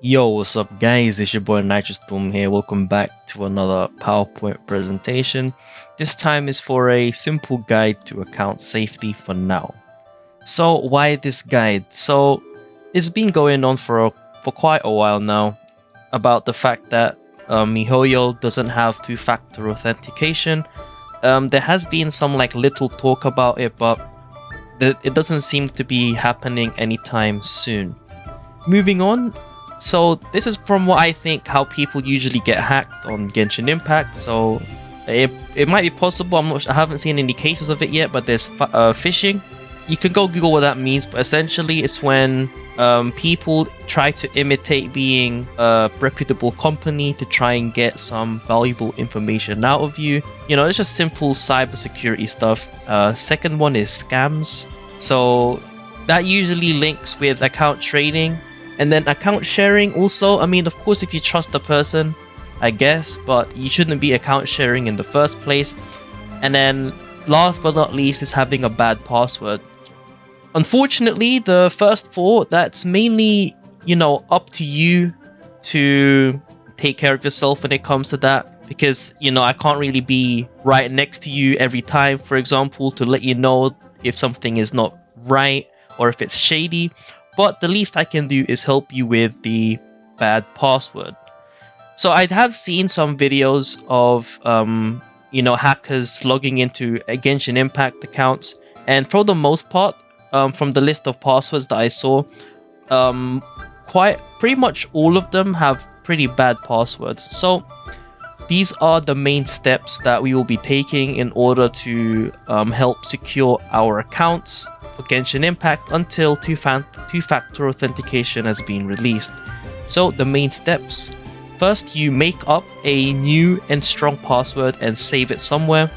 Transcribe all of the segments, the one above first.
Yo, what's up guys? It's your boy Nitrostorm here. Welcome back to another PowerPoint presentation. This time is for a simple guide to account safety for now. So why this guide? So it's been going on for quite a while now about the fact that Mihoyo doesn't have two-factor authentication. There has been some little talk about it, but it doesn't seem to be happening anytime soon. Moving on. So this is from what I think how people usually get hacked on Genshin Impact. So it might be possible. I haven't seen any cases of it yet, but there's phishing. You can go Google what that means, but essentially it's when people try to imitate being a reputable company to try and get some valuable information out of you. You know, it's just simple cybersecurity stuff. Second one is scams. So that usually links with account trading. And then account sharing also, I mean, of course, if you trust the person, I guess, but you shouldn't be account sharing in the first place. And then last but not least is having a bad password. Unfortunately, the first four, that's mainly, up to you to take care of yourself when it comes to that. Because, I can't really be right next to you every time, for example, to let you know if something is not right or if it's shady. But the least I can do is help you with the bad password. So I have seen some videos of, hackers logging into Genshin Impact accounts. And for the most part, from the list of passwords that I saw, pretty much all of them have pretty bad passwords. So these are the main steps that we will be taking in order to help secure our accounts for Genshin Impact until two-factor authentication has been released. So the main steps. First, you make up a new and strong password and save it somewhere.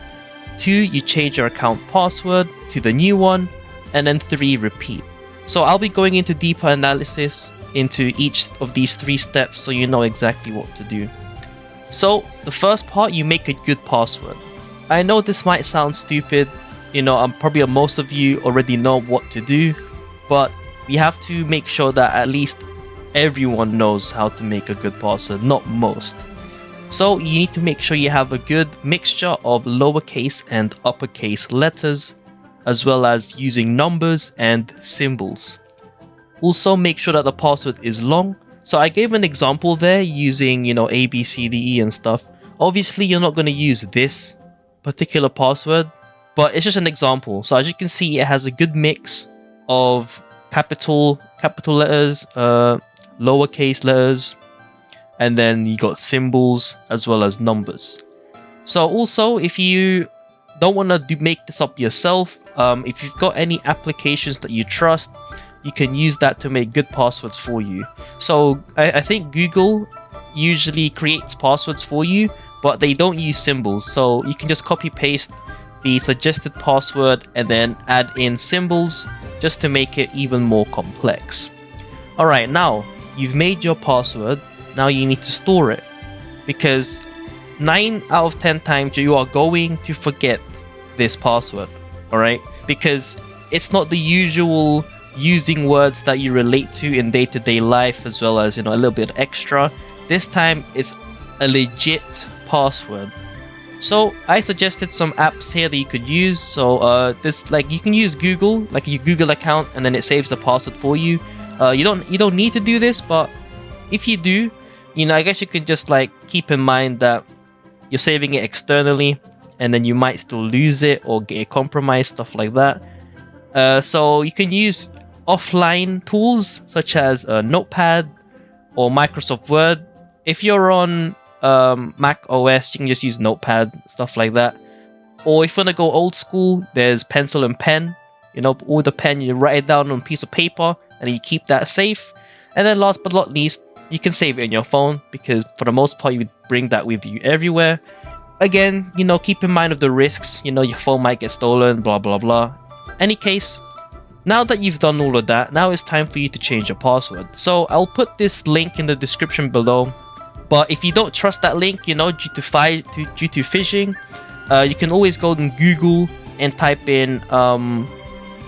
2, you change your account password to the new one. And then 3, repeat. So I'll be going into deeper analysis into each of these 3 steps so you know exactly what to do. So the first part, you make a good password. I know this might sound stupid. Probably most of you already know what to do, but we have to make sure that at least everyone knows how to make a good password, not most. So you need to make sure you have a good mixture of lowercase and uppercase letters, as well as using numbers and symbols. Also make sure that the password is long. So I gave an example there using, A, B, C, D, E and stuff. Obviously, you're not going to use this particular password, but it's just an example. So as you can see, it has a good mix of capital letters, lowercase letters, and then you got symbols as well as numbers. So also, if you don't want to make this up yourself, if you've got any applications that you trust, you can use that to make good passwords for you. So I think Google usually creates passwords for you, but they don't use symbols. So you can just copy paste the suggested password and then add in symbols just to make it even more complex. Alright, now you've made your password. Now you need to store it, because 9 out of 10 times you are going to forget this password. Alright, because it's not the usual using words that you relate to in day-to-day life, as well as a little bit extra. This time it's a legit password. So I suggested some apps here that you could use. So you can use Google, like your Google account, and then it saves the password for you. You don't need to do this, but if you do, I guess you could just keep in mind that you're saving it externally, and then you might still lose it or get it compromised, stuff like that. So you can use offline tools such as Notepad or Microsoft Word. If you're on Mac OS, you can just use Notepad, stuff like that. Or if you want to go old school, there's pencil and pen. With the pen, you write it down on a piece of paper and you keep that safe. And then last but not least, you can save it on your phone, because for the most part, you would bring that with you everywhere. Again, keep in mind of the risks. Your phone might get stolen, blah, blah, blah. Any case, now that you've done all of that, now it's time for you to change your password. So I'll put this link in the description below. But if you don't trust that link, due to phishing, you can always go to Google and type in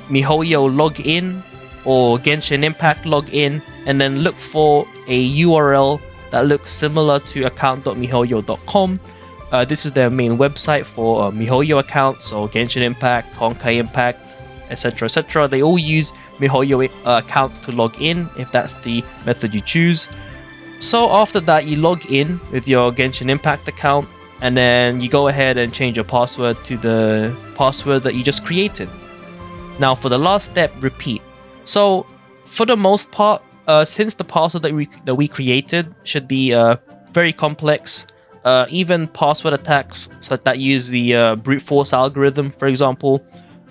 Mihoyo login or Genshin Impact login, and then look for a URL that looks similar to account.mihoyo.com. This is their main website for Mihoyo accounts, so Genshin Impact, Honkai Impact, etc, etc. They all use Mihoyo accounts to log in if that's the method you choose. So after that, you log in with your Genshin Impact account, and then you go ahead and change your password to the password that you just created. Now for the last step, repeat. So for the most part, since the password that we created should be very complex, even password attacks such that use the brute force algorithm, for example,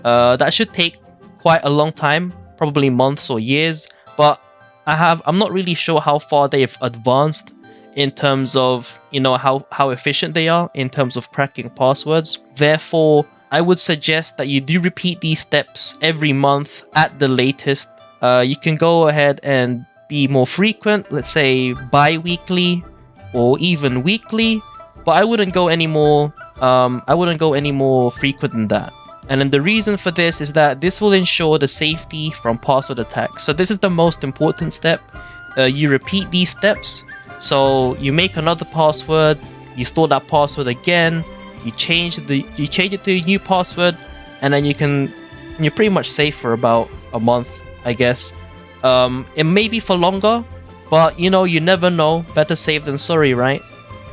that should take quite a long time, probably months or years. But I'm not really sure how far they've advanced in terms of, you know, how efficient they are in terms of cracking passwords. Therefore, I would suggest that you do repeat these steps every month at the latest. You can go ahead and be more frequent, let's say bi-weekly or even weekly, but I wouldn't go any more frequent than that. And then the reason for this is that this will ensure the safety from password attacks. So this is the most important step. You repeat these steps. So you make another password, you store that password again, you change it to a new password, and then you're pretty much safe for about a month, I guess. It may be for longer, but you know, you never know. Better safe than sorry, right?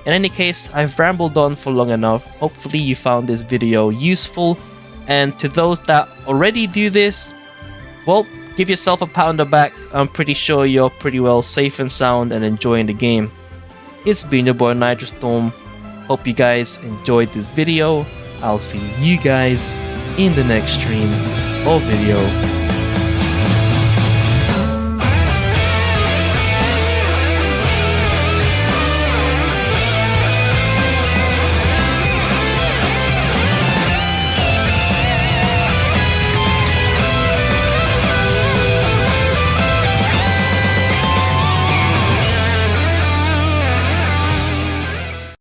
In any case, I've rambled on for long enough. Hopefully you found this video useful. And to those that already do this, well, give yourself a pat on the back. I'm pretty sure you're pretty well safe and sound and enjoying the game. It's been your boy Nitrostorm. Hope you guys enjoyed this video. I'll see you guys in the next stream or video.